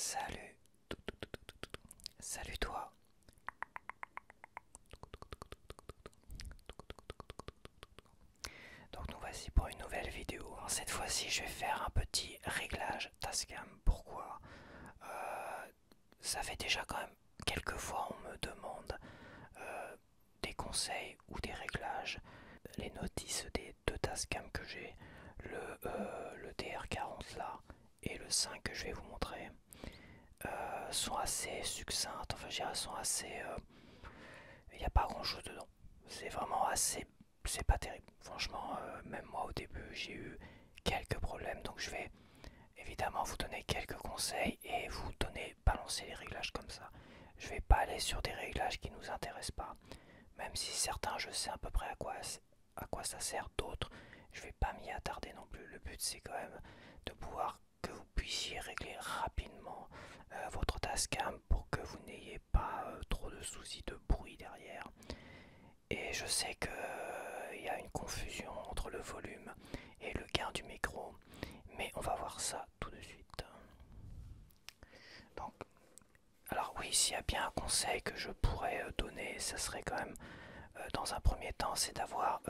Salut, salut toi. Donc nous voici pour une nouvelle vidéo. Alors, cette fois-ci, je vais faire un petit réglage Tascam. Pourquoi Ça fait déjà quand même quelques fois on me demande des conseils ou des réglages. Les notices des deux Tascam que j'ai, le DR40 là et le 5 que je vais vous montrer, sont assez succinctes. Enfin, je dirais, sont assez. Il n'y a pas grand chose dedans. C'est vraiment assez. C'est pas terrible. Franchement, même moi au début, j'ai eu quelques problèmes. Donc, je vais évidemment vous donner quelques conseils et vous donner, balancer les réglages comme ça. Je vais pas aller sur des réglages qui nous intéressent pas. Même si certains, je sais à peu près à quoi ça sert. D'autres, je vais pas m'y attarder non plus. Le but, c'est quand même de pouvoir que vous puissiez régler rapidement votre Tascam pour que vous n'ayez pas trop de soucis de bruit derrière. Et je sais qu'il y a une confusion entre le volume et le gain du micro, mais on va voir ça tout de suite. Donc, alors oui, s'il y a bien un conseil que je pourrais donner, ça serait quand même, dans un premier temps, c'est d'avoir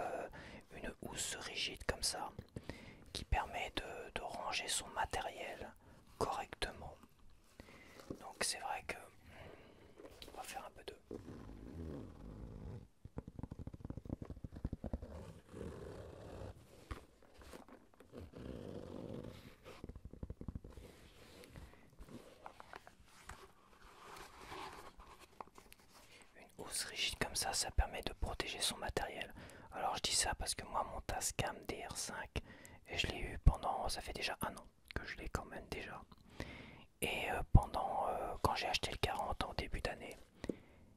une housse rigide comme ça, qui permet de ranger son matériel correctement. Donc c'est vrai que on va faire un peu de. Une housse rigide comme ça permet de protéger son matériel. Alors je dis ça parce que moi mon Tascam DR5, et je l'ai eu pendant, ça fait déjà un an que je l'ai quand même déjà. Et quand j'ai acheté le 40 en début d'année,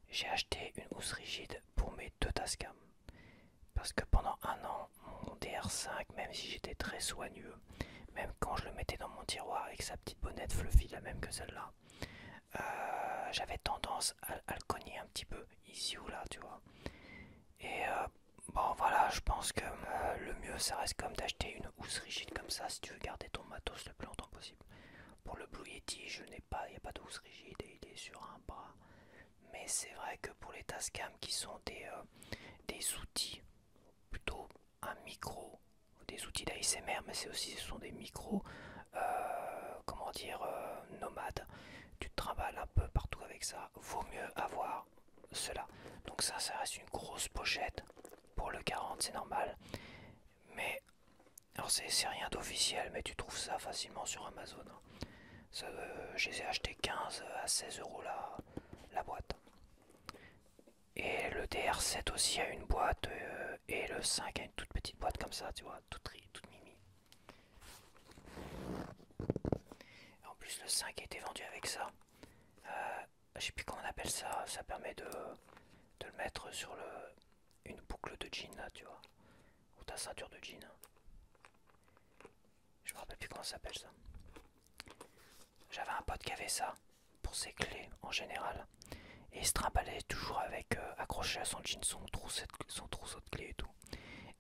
j'ai acheté une housse rigide pour mes deux Tascam. Parce que pendant un an, mon DR5, même si j'étais très soigneux, même quand je le mettais dans mon tiroir avec sa petite bonnette fluffy, la même que celle-là, j'avais tendance à le cogner un petit peu, ici ou là, tu vois. Et bon, voilà, je pense que le mieux, ça reste comme d'acheter une housse rigide comme ça si tu veux garder ton matos le plus longtemps possible. Pour le Blue Yeti, il n'y a pas de housse rigide et il est sur un bras. Mais c'est vrai que pour les Tascam qui sont des outils, plutôt un micro, des outils d'ASMR, mais ce sont des micros, comment dire, nomades. Tu te trimbales un peu partout avec ça. Vaut mieux avoir cela. Donc ça reste une grosse pochette. Pour le 40, c'est normal. Mais, alors c'est rien d'officiel, mais tu trouves ça facilement sur Amazon. Je les ai achetés 15 à 16 euros la boîte. Et le DR7 aussi a une boîte, et le 5 a une toute petite boîte comme ça, tu vois, toute mimi. En plus, le 5 a été vendu avec ça. Je sais plus comment on appelle ça, ça permet de le mettre sur une boucle de jean là, tu vois, ou ta ceinture de jean. Je me rappelle plus comment ça s'appelle ça. J'avais un pote qui avait ça pour ses clés en général. Et il se trimballait toujours avec, accroché à son jean, son trousseau de clés et tout.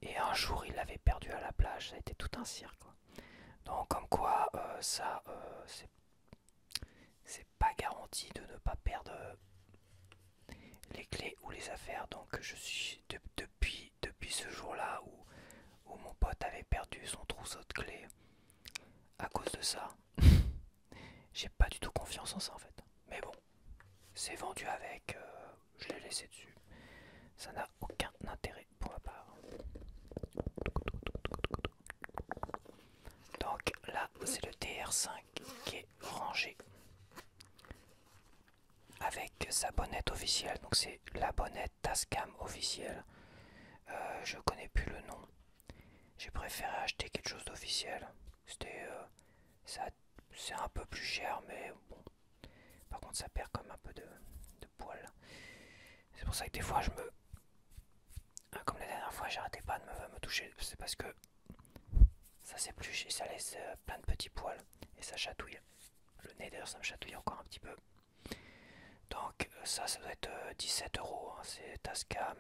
Et un jour, il l'avait perdu à la plage, ça a été tout un cirque, quoi. Donc, comme quoi, c'est pas garanti de ne pas perdre les clés ou les affaires. Donc, je suis depuis ce jour-là où mon pote avait perdu son trousseau de clés à cause de ça. J'ai pas du tout confiance en ça en fait. Mais bon, c'est vendu avec, je l'ai laissé dessus. Ça n'a aucun intérêt pour ma part. Donc là, c'est le DR5 qui est rangé avec sa bonnette officielle. Donc c'est la bonnette Tascam officielle. Je connais plus le nom. J'ai préféré acheter quelque chose d'officiel. C'était, c'est un peu plus cher, mais bon. Par contre, ça perd comme un peu de poils. C'est pour ça que des fois, comme la dernière fois, j'arrêtais pas de me toucher. C'est parce que ça s'épluche et ça laisse plein de petits poils. Et ça chatouille. Le nez d'ailleurs, ça me chatouille encore un petit peu. Donc ça doit être 17 euros. Hein. C'est Tascam.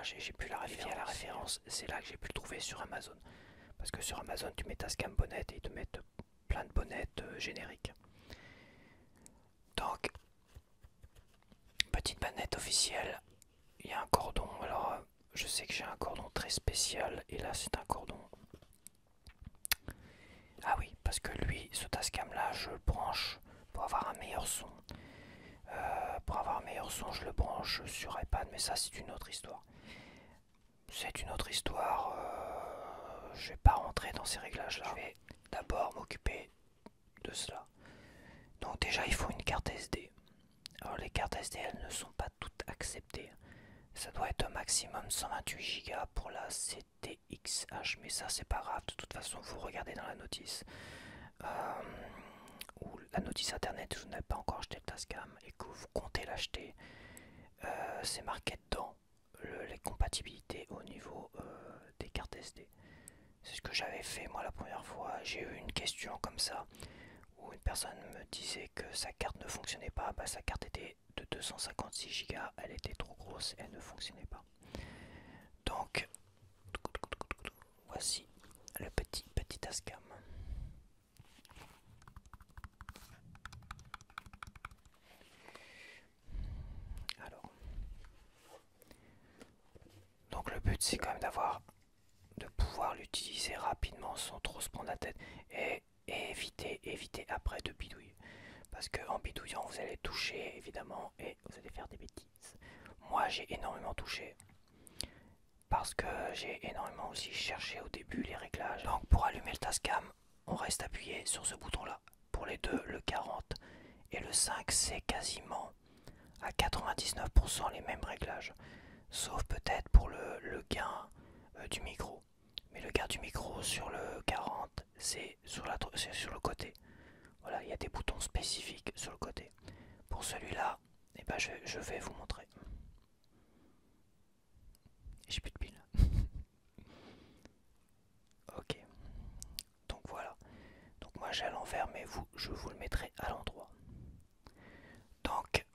J'ai plus la référence. C'est là que j'ai pu le trouver sur Amazon. Parce que sur Amazon, tu mets Tascam bonnette et ils te mettent plein de bonnettes génériques. Donc, petite manette officielle, il y a un cordon. Alors, je sais que j'ai un cordon très spécial et là c'est un cordon. Ah oui, parce que lui, ce Tascam là, je le branche pour avoir un meilleur son. Pour avoir un meilleur son, je le branche sur iPad, mais ça c'est une autre histoire. C'est une autre histoire. Je vais pas rentrer dans ces réglages là. Je vais d'abord m'occuper de cela. Donc déjà il faut une carte SD. Alors les cartes SD elles ne sont pas toutes acceptées. Ça doit être au maximum 128 Go pour la CTXH, mais ça c'est pas grave, de toute façon vous regardez dans la notice. Ou la notice internet, vous n'avez pas encore acheté le Tascam et que vous comptez l'acheter, c'est marqué dedans les compatibilités au niveau des cartes SD. C'est ce que j'avais fait moi la première fois. J'ai eu une question comme ça où une personne me disait que sa carte ne fonctionnait pas. Bah, sa carte était de 256 Go, elle était trop grosse, elle ne fonctionnait pas. Donc, voici le petit Tascam. Alors, donc le but c'est quand même de pouvoir l'utiliser rapidement sans trop se prendre la tête et éviter après de bidouiller. Parce qu'en bidouillant, vous allez toucher évidemment et vous allez faire des bêtises. Moi, j'ai énormément touché parce que j'ai énormément aussi cherché au début les réglages. Donc, pour allumer le Tascam, on reste appuyé sur ce bouton-là. Pour les deux, le 40 et le 5, c'est quasiment à 99% les mêmes réglages. Sauf peut-être pour le gain du micro. Mais le gain du micro sur le 40, c'est sur le côté. Voilà, il y a des boutons spécifiques sur le côté. Pour celui-là, eh ben je vais vous montrer. J'ai plus de piles. Ok, donc voilà. Donc moi j'ai à l'envers, mais je vous le mettrai à l'endroit. Donc,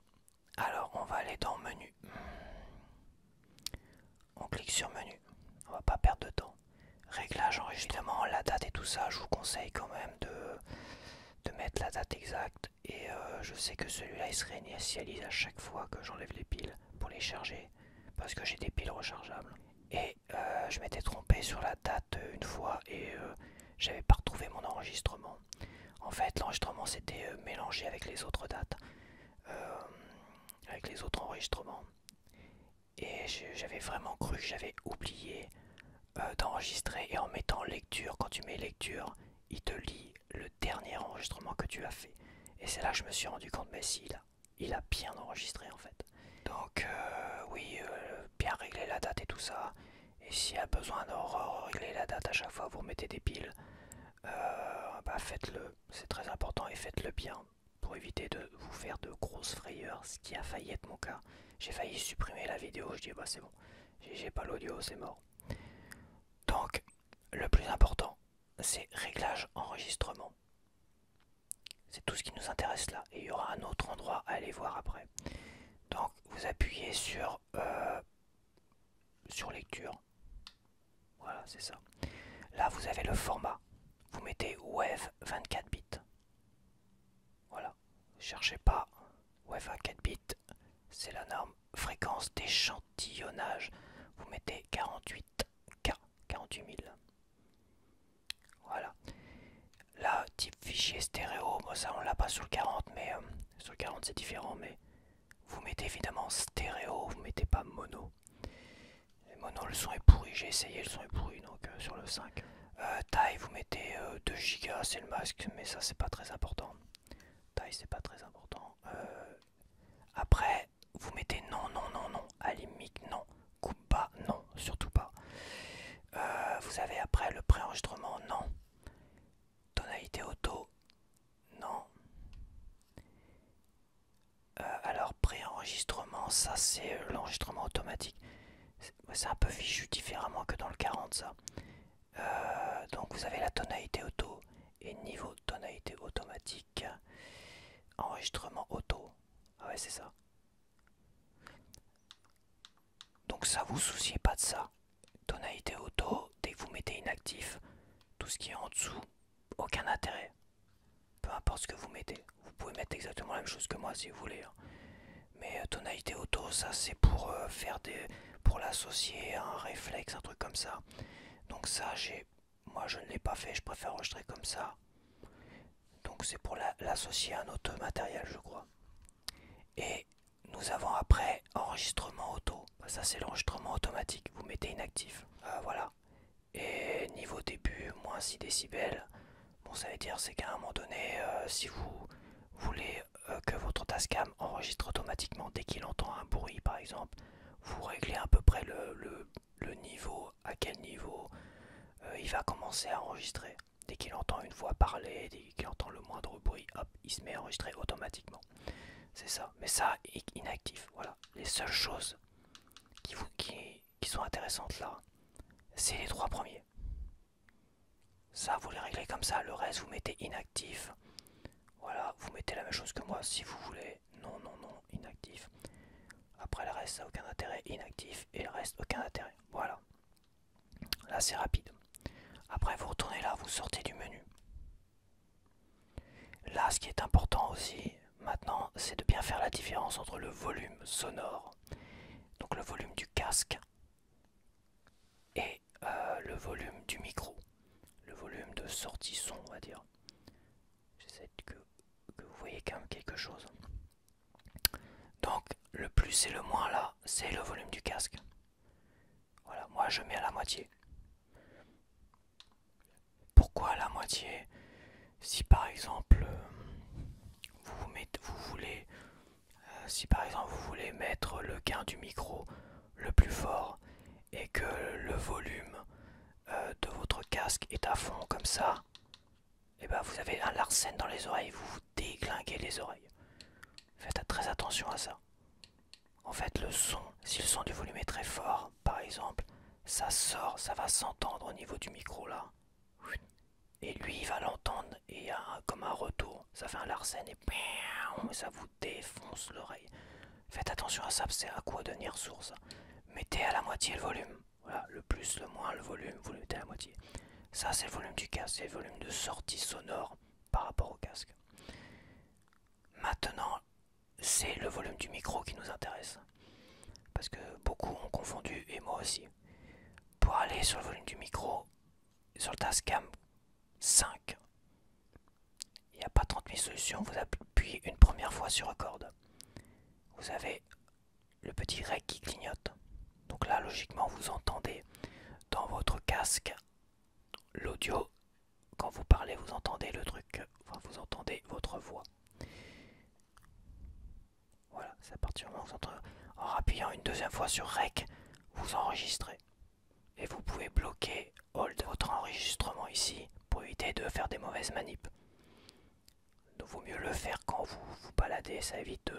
alors on va aller dans menu. On clique sur menu. On va pas perdre de temps. Réglage, enregistrement, la date et tout ça, je vous conseille quand même de mettre la date exacte. Et je sais que celui-là il se réinitialise à chaque fois que j'enlève les piles pour les charger. Parce que j'ai des piles rechargeables. Et je m'étais trompé sur la date une fois et j'avais pas retrouvé mon enregistrement. En fait, l'enregistrement s'était mélangé avec les autres dates, avec les autres enregistrements. Et j'avais vraiment cru que j'avais oublié d'enregistrer. Et en mettant lecture, quand tu mets lecture, il te lit le dernier enregistrement que tu as fait. Et c'est là que je me suis rendu compte, mais si, il a bien enregistré en fait. Donc oui, bien régler la date et tout ça. Et s'il y a besoin de régler la date à chaque fois, vous remettez des piles. Bah faites-le, c'est très important et faites-le bien pour éviter de vous faire de grosses frayeurs, ce qui a failli être mon cas. J'ai failli supprimer la vidéo, je dis bah c'est bon, j'ai pas l'audio, c'est mort. Donc le plus important, c'est réglage enregistrement. C'est tout ce qui nous intéresse là. Et il y aura un autre endroit à aller voir après. Donc vous appuyez sur lecture. Voilà, c'est ça. Là vous avez le format. Vous mettez WAV 24 bits. Voilà. Cherchez pas. WAV 24 bits, c'est la norme. Fréquence d'échantillonnage. Vous mettez 48K, 48 000. Voilà. Là, type fichier stéréo, moi ça on l'a pas sur le 40, mais sur le 40 c'est différent, mais vous mettez évidemment stéréo, vous mettez pas mono. Les mono, le son est pourri, j'ai essayé, le son est pourri, donc sur le 5. Taille, vous mettez 2 Go, c'est le masque, mais ça c'est pas très important. Taille, c'est pas très important. Après, vous mettez non, non, non, non, alimite non, coupe pas, non, surtout pas. Vous avez après le préenregistrement, non. Tonalité auto, non. Alors préenregistrement, ça c'est l'enregistrement automatique. C'est un peu fichu différemment que dans le 40 ça. Donc vous avez la tonalité auto et niveau tonalité automatique. Enregistrement auto. Ah ouais c'est ça. Donc ça vous souciez pas de ça. Tonalité auto, dès que vous mettez inactif, tout ce qui est en dessous, aucun intérêt. Peu importe ce que vous mettez. Vous pouvez mettre exactement la même chose que moi si vous voulez, hein. Mais tonalité auto, ça c'est pour pour l'associer à un réflexe, un truc comme ça. Donc ça, moi je ne l'ai pas fait, je préfère enregistrer comme ça. Donc c'est pour l'associer à un autre matériel, je crois. Et nous avons après enregistrement auto. Ça c'est l'enregistrement automatique. Vous mettez inactif. Voilà. Et niveau début, moins 6 décibels. Bon, ça veut dire c'est qu'à un moment donné, si vous voulez que votre Tascam enregistre automatiquement dès qu'il entend un bruit par exemple, vous réglez à peu près le niveau, à quel niveau il va commencer à enregistrer. Dès qu'il entend une voix parler, dès qu'il entend le moindre bruit, hop, il se met à enregistrer automatiquement. C'est ça, mais ça, inactif, voilà. Les seules choses qui sont intéressantes là, c'est les trois premiers. Ça, vous les réglez comme ça, le reste, vous mettez inactif. Voilà, vous mettez la même chose que moi si vous voulez. Non, non, non, inactif. Après le reste, ça n'a aucun intérêt, inactif. Et le reste, aucun intérêt. Voilà. Là, c'est rapide. Après, vous retournez là, vous sortez du menu. Là, ce qui est important aussi, maintenant, c'est de bien faire la différence entre le volume sonore, donc le volume du casque, et le volume du micro, le volume de sortie son, on va dire. J'essaie que vous voyez quand même quelque chose. Donc, le plus et le moins là, c'est le volume du casque. Voilà, moi je mets à la moitié. Pourquoi à la moitié? Si par exemple si par exemple vous voulez mettre le gain du micro le plus fort et que le volume de votre casque est à fond comme ça, et ben vous avez un larcène dans les oreilles, vous vous déglinguez les oreilles. Faites très attention à ça. En fait, le son, si le son du volume est très fort, par exemple, ça sort, ça va s'entendre au niveau du micro là. Et lui, il va l'entendre et il y a comme un retour. Ça fait un larcène et ça vous défonce l'oreille. Faites attention à ça, c'est à quoi devenir sourd. Mettez à la moitié le volume. Voilà, le plus, le moins, le volume, vous le mettez à la moitié. Ça, c'est le volume du casque, c'est le volume de sortie sonore par rapport au casque. Maintenant, c'est le volume du micro qui nous intéresse. Parce que beaucoup ont confondu, et moi aussi. Pour aller sur le volume du micro, sur le Tascam 5, il n'y a pas 30 000 solutions. Vous appuyez une première fois sur Record. Vous avez le petit rec qui clignote. Donc là, logiquement, vous entendez dans votre casque l'audio. Quand vous parlez, vous entendez le truc, enfin, vous entendez votre voix. Voilà, c'est à partir du moment où vous entendez. En appuyant une deuxième fois sur Rec, vous enregistrez. Et vous pouvez bloquer Hold votre enregistrement ici pour éviter de faire des mauvaises manips. Donc, vaut mieux le faire quand vous vous baladez, ça évite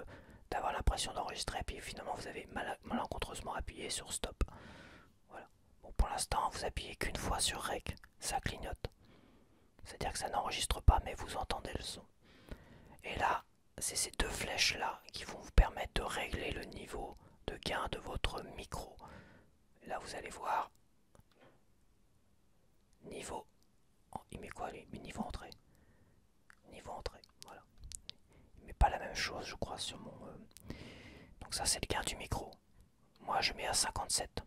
d'avoir l'impression d'enregistrer, puis finalement vous avez malencontreusement appuyé sur Stop. Voilà. Bon, pour l'instant, vous appuyez qu'une fois sur Rec, ça clignote. C'est-à-dire que ça n'enregistre pas, mais vous entendez le son. Et là, c'est ces deux flèches là qui vont vous permettre de régler le niveau de gain de votre micro. Et là, vous allez voir niveau. Il met quoi lui? Niveau entrée. Niveau entrée, voilà. Il met pas la même chose, je crois, sur mon. Donc, ça, c'est le gain du micro. Moi, je mets à 57.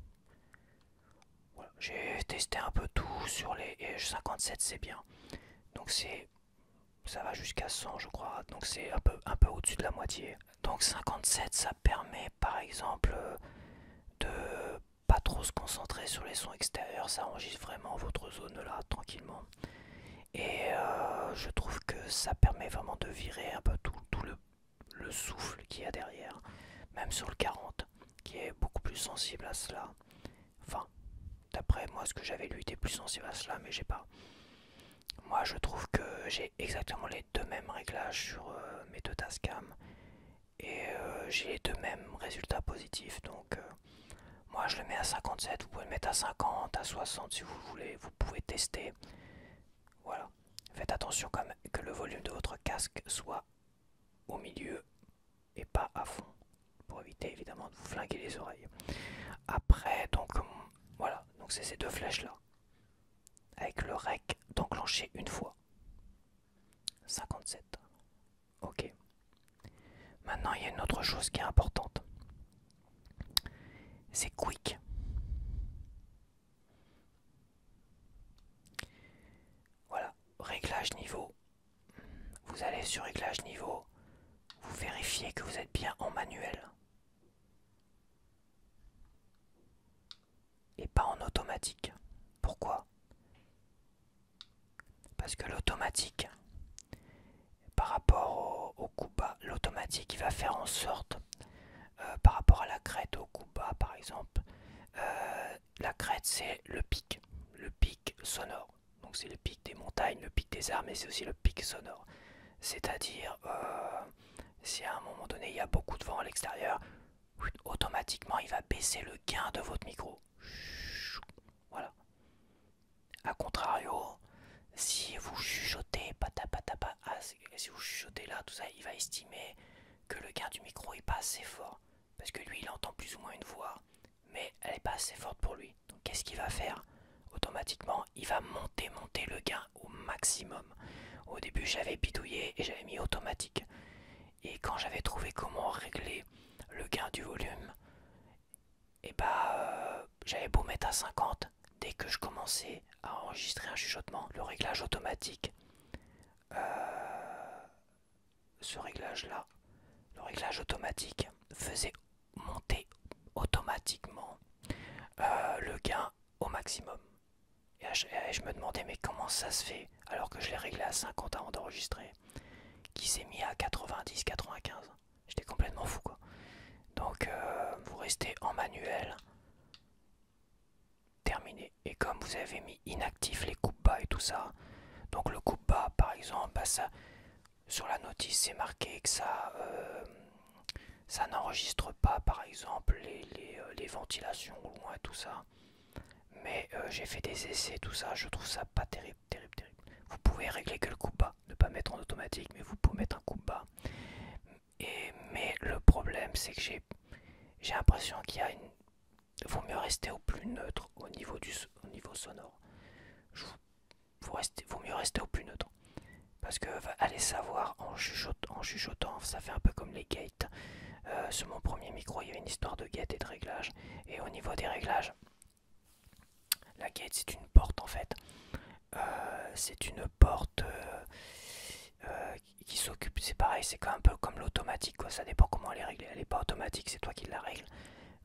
Voilà. J'ai testé un peu tout sur les. Et 57, c'est bien. Donc, ça va jusqu'à 100 je crois, donc c'est un peu au-dessus de la moitié. Donc 57 ça permet par exemple de pas trop se concentrer sur les sons extérieurs, ça enregistre vraiment votre zone là tranquillement. Et je trouve que ça permet vraiment de virer un peu tout le souffle qu'il y a derrière, même sur le 40 qui est beaucoup plus sensible à cela. Enfin, d'après moi ce que j'avais lu était plus sensible à cela, mais j'ai pas. Moi je trouve que j'ai exactement les deux mêmes réglages sur mes deux Tascam et j'ai les deux mêmes résultats positifs, donc moi je le mets à 57, vous pouvez le mettre à 50, à 60 si vous voulez, vous pouvez tester. Voilà, faites attention quand même que le volume de votre casque soit au milieu et pas à fond, pour éviter évidemment de vous flinguer les oreilles. Après donc voilà, donc c'est ces deux flèches là, avec le rec d'enclencher une fois. 57. Ok. Maintenant, il y a une autre chose qui est importante. C'est quick. Voilà, réglage niveau. Vous allez sur réglage niveau. Vous vérifiez que vous êtes bien en manuel. Et pas en automatique. Pourquoi? Parce que l'automatique, par rapport au coup bas, l'automatique il va faire en sorte, par rapport à la crête au coup bas par exemple, la crête c'est le pic sonore. Donc c'est le pic des montagnes, le pic des arbres, mais c'est aussi le pic sonore. C'est-à-dire, si à un moment donné il y a beaucoup de vent à l'extérieur, automatiquement il va baisser le gain de votre micro. Voilà. A contrario, si vous chuchotez, si vous chuchotez là, tout ça, il va estimer que le gain du micro est pas assez fort. Parce que lui, il entend plus ou moins une voix, mais elle est pas assez forte pour lui. Donc qu'est-ce qu'il va faire? Automatiquement, il va monter le gain au maximum. Au début, j'avais bidouillé et j'avais mis automatique. Et quand j'avais trouvé comment régler le gain du volume, et bah j'avais beau mettre à 50, dès que je commençais à enregistrer un chuchotement, le réglage automatique, ce réglage là, le réglage automatique faisait monter automatiquement le gain au maximum. Et je me demandais mais comment ça se fait alors que je l'ai réglé à 50 avant d'enregistrer, qui s'est mis à 90, 95. J'étais complètement fou quoi. Donc vous restez en manuel, terminé. Et comme vous avez mis inactif les coupes bas et tout ça, donc le coupe bas par exemple, bah ça, sur la notice c'est marqué que ça n'enregistre pas par exemple les ventilations au loin tout ça. Mais j'ai fait des essais, tout ça, je trouve ça pas terrible, terrible, terrible. Vous pouvez régler que le coupe bas, ne pas mettre en automatique, mais vous pouvez mettre un coupe bas. Mais le problème c'est que j'ai l'impression qu'il y a une... Vaut mieux rester au plus neutre au niveau sonore. Vaut mieux rester au plus neutre. Parce que allez savoir, en chuchotant, ça fait un peu comme les gates. Sur mon premier micro, il y avait une histoire de gate et de réglage. Et au niveau des réglages, la gate c'est une porte en fait. C'est une porte qui s'occupe, c'est pareil, c'est un peu comme l'automatique, ça dépend comment elle est réglée. Elle n'est pas automatique, c'est toi qui la règles.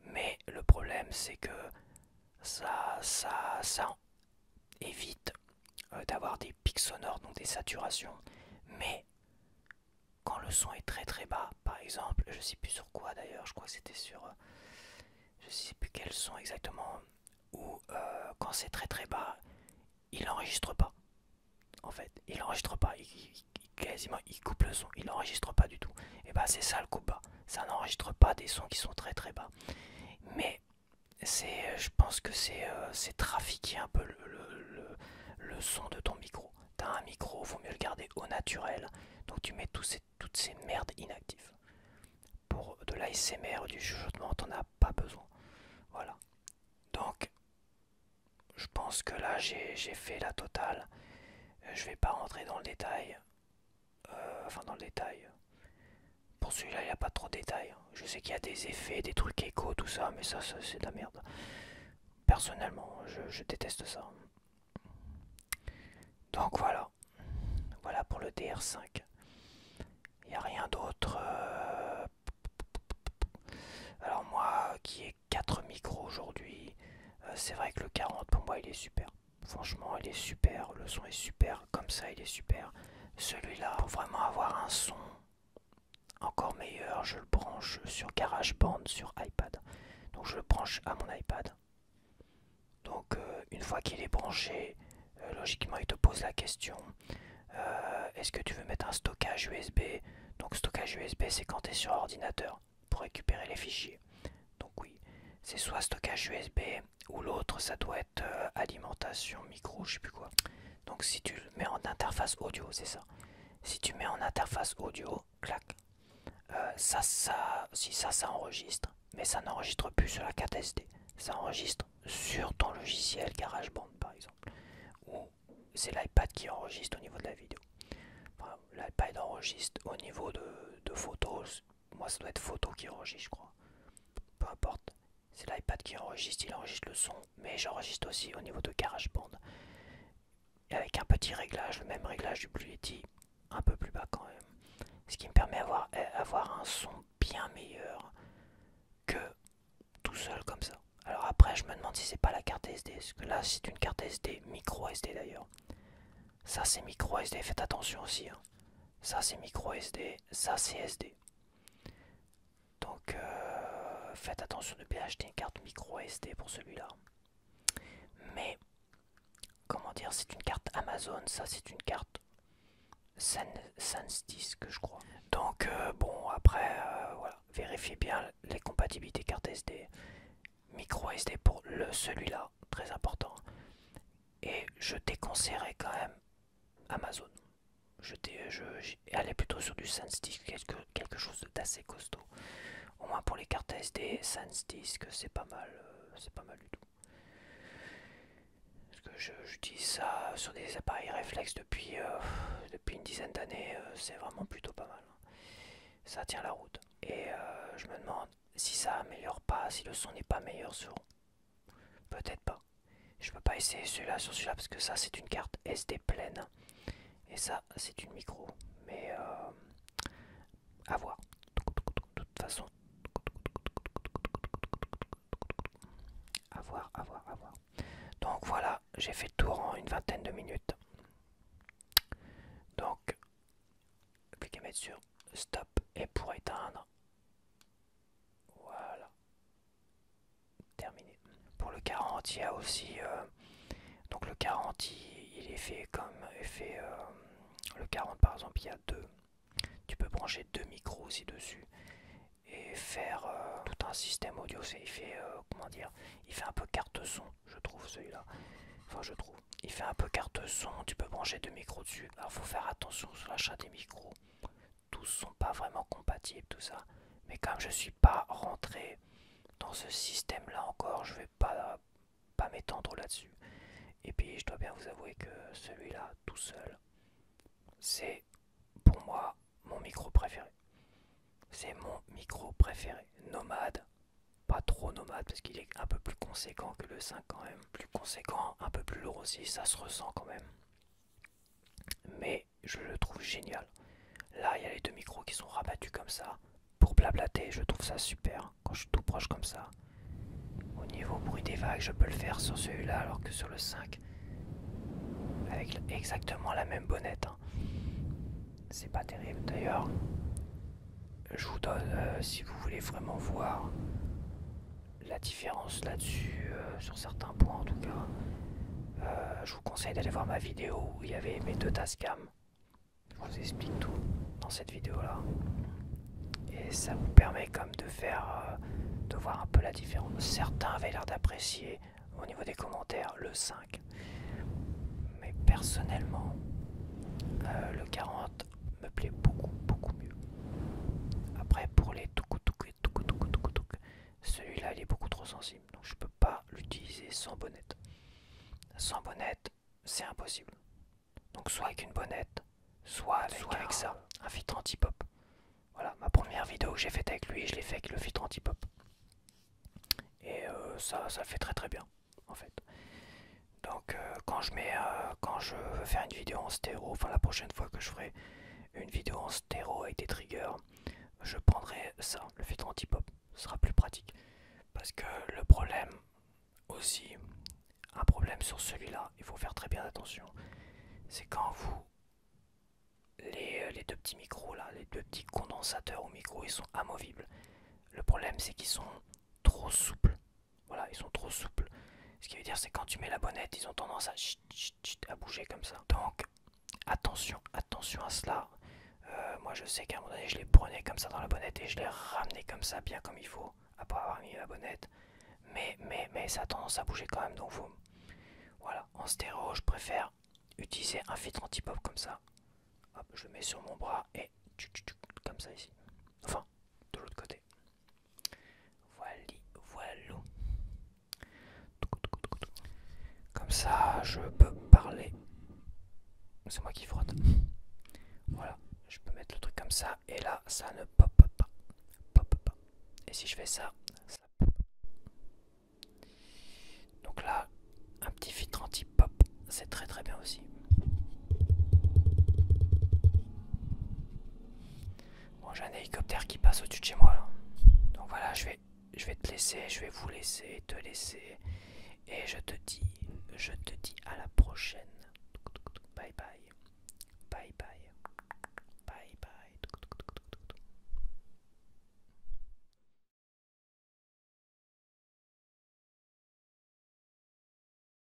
Mais le problème c'est que ça évite d'avoir des pics sonores, donc des saturations. Mais quand le son est très très bas, par exemple, je sais plus sur quoi d'ailleurs, je crois que c'était sur... je sais plus quel son exactement, ou quand c'est très très bas, il n'enregistre pas. En fait, il n'enregistre pas, quasiment il coupe le son, il n'enregistre pas du tout. Et bah c'est ça le coupe bas, ça n'enregistre pas des sons qui sont très très bas. Mais je pense que c'est trafiquer un peu le son de ton micro. T'as un micro, vaut mieux le garder au naturel. Donc tu mets toutes ces merdes inactives. Pour de l'ASMR ou du chuchotement, t'en as pas besoin. Voilà. Donc, je pense que là j'ai fait la totale. Je vais pas rentrer dans le détail. Enfin, dans le détail. Pour celui-là, il n'y a pas trop de détails. Je sais qu'il y a des effets, des trucs écho, tout ça, mais ça c'est de la merde. Personnellement, je déteste ça. Donc voilà. Voilà pour le DR5. Il n'y a rien d'autre. Alors moi, qui ai 4 micros aujourd'hui, c'est vrai que le 40 pour moi il est super. Franchement, il est super. Le son est super. Comme ça, il est super. Celui-là, pour vraiment avoir un son encore meilleur, je le branche sur GarageBand, sur iPad. Donc je le branche à mon iPad. Donc une fois qu'il est branché, logiquement il te pose la question, est-ce que tu veux mettre un stockage USB? Donc stockage USB c'est quand tu es sur ordinateur pour récupérer les fichiers. Donc oui, c'est soit stockage USB ou l'autre ça doit être alimentation micro, je sais plus quoi. Donc si tu le mets en interface audio, c'est ça. Si tu mets en interface audio, clac, si ça enregistre, mais ça n'enregistre plus sur la carte SD. Ça enregistre sur ton logiciel GarageBand par exemple. Ou c'est l'iPad qui enregistre au niveau de la vidéo. Enfin, l'iPad enregistre au niveau de photos. Moi, ça doit être photo qui enregistre, je crois. Peu importe. C'est l'iPad qui enregistre, il enregistre le son, mais j'enregistre aussi au niveau de GarageBand. Et avec un petit réglage, le même réglage du Blue Yeti, un peu plus bas quand même. Ce qui me permet d'avoir un son bien meilleur que tout seul comme ça. Alors après, je me demande si c'est pas la carte SD, parce que là, c'est une carte SD, micro SD d'ailleurs. Ça, c'est micro SD, faites attention aussi. Hein. Ça, c'est micro SD, ça, c'est SD. Donc, faites attention de bien acheter une carte micro SD pour celui-là. Mais, comment dire, c'est une carte Amazon, ça, c'est une carte SanDisk, je crois. Donc, bon, après, voilà, vérifiez bien les compatibilités carte SD. Micro SD pour celui-là, très important. Et je déconseillerais quand même Amazon. Allez plutôt sur du SanDisk, quelque chose d'assez costaud. Au moins pour les cartes SD, SanDisk, c'est pas mal du tout. Parce que je dis ça sur des appareils réflexes depuis une dizaine d'années, c'est vraiment plutôt pas mal. Ça tient la route. Et je me demande si ça améliore pas, si le son n'est pas meilleur sur. Peut-être pas. Je peux pas essayer celui-là sur celui-là parce que ça c'est une carte SD pleine. Et ça c'est une micro. Mais à voir. De toute façon. À voir, à voir, à voir. Donc voilà, j'ai fait le tour en une vingtaine de minutes. Donc, plus qu'à mettre sur stop et pour éteindre. Voilà. Terminé. Pour le 40, il y a aussi. Donc le 40, il est fait comme effet. Le 40 par exemple, il y a deux. Tu peux brancher deux micros aussi dessus et faire tout un système audio. Il fait comment dire, il fait un peu carte son, je trouve celui-là. Enfin je trouve. Il fait un peu carte son. Tu peux brancher deux micros dessus. Alors faut faire attention sur l'achat des micros. Tous sont pas vraiment compatibles tout ça. Mais comme je suis pas rentré dans ce système-là encore, je vais pas m'étendre là-dessus. Et puis je dois bien vous avouer que celui-là tout seul, c'est pour moi mon micro préféré. C'est mon micro préféré. Nomade, pas trop nomade parce qu'il est un peu plus conséquent que le 5 quand même. Plus conséquent, un peu plus lourd aussi, ça se ressent quand même. Mais je le trouve génial. Là, il y a les deux micros qui sont rabattus comme ça. Pour blablater, je trouve ça super quand je suis tout proche comme ça. Au niveau bruit des vagues, je peux le faire sur celui-là alors que sur le 5. Avec exactement la même bonnette. Hein. C'est pas terrible. D'ailleurs, je vous donne, si vous voulez vraiment voir la différence là-dessus, sur certains points en tout cas, je vous conseille d'aller voir ma vidéo où il y avait mes deux Tascam. Je vous explique tout dans cette vidéo-là. Et ça vous permet comme de faire, de voir un peu la différence. Certains avaient l'air d'apprécier au niveau des commentaires le 5. Mais personnellement, le 40 me plaît beaucoup mieux. Après pour les touc, celui-là il est beaucoup trop sensible. Donc je peux pas l'utiliser sans bonnette. Sans bonnette, c'est impossible. Donc soit avec une bonnette, soit avec ça, un filtre anti-pop. Voilà, ma première vidéo que j'ai faite avec lui, je l'ai fait avec le filtre anti-pop. Et ça fait très bien, en fait. Donc quand je veux faire une vidéo en stéréo, enfin la prochaine fois que je ferai une vidéo en stéréo avec des triggers, je prendrai ça, le filtre anti-pop. Ce sera plus pratique. Parce que le problème aussi, un problème sur celui-là, il faut faire très bien attention, c'est quand les deux petits micros là, les deux petits condensateurs au micro, ils sont amovibles. Le problème c'est qu'ils sont trop souples. Voilà, ils sont trop souples. Ce qui veut dire c'est quand tu mets la bonnette, ils ont tendance à bouger comme ça. Donc attention à cela. Moi je sais qu'à un moment donné je les prenais comme ça dans la bonnette et je les ramenais comme ça bien comme il faut après avoir mis la bonnette. Mais ça a tendance à bouger quand même, donc voilà, en stéréo je préfère utiliser un filtre anti-pop comme ça. Hop, je le mets sur mon bras et comme ça ici. Enfin, de l'autre côté. Voilà. Comme ça, je peux parler. C'est moi qui frotte. comme ça, et là, ça ne pop pas. Pop pas. Et si je fais ça, ça pop. Donc là, un petit filtre anti-pop, c'est très très bien aussi. Bon, j'ai un hélicoptère qui passe au-dessus de chez moi là. Donc voilà, je vais te laisser, je vais vous laisser, te laisser. Et je te dis à la prochaine. Bye bye.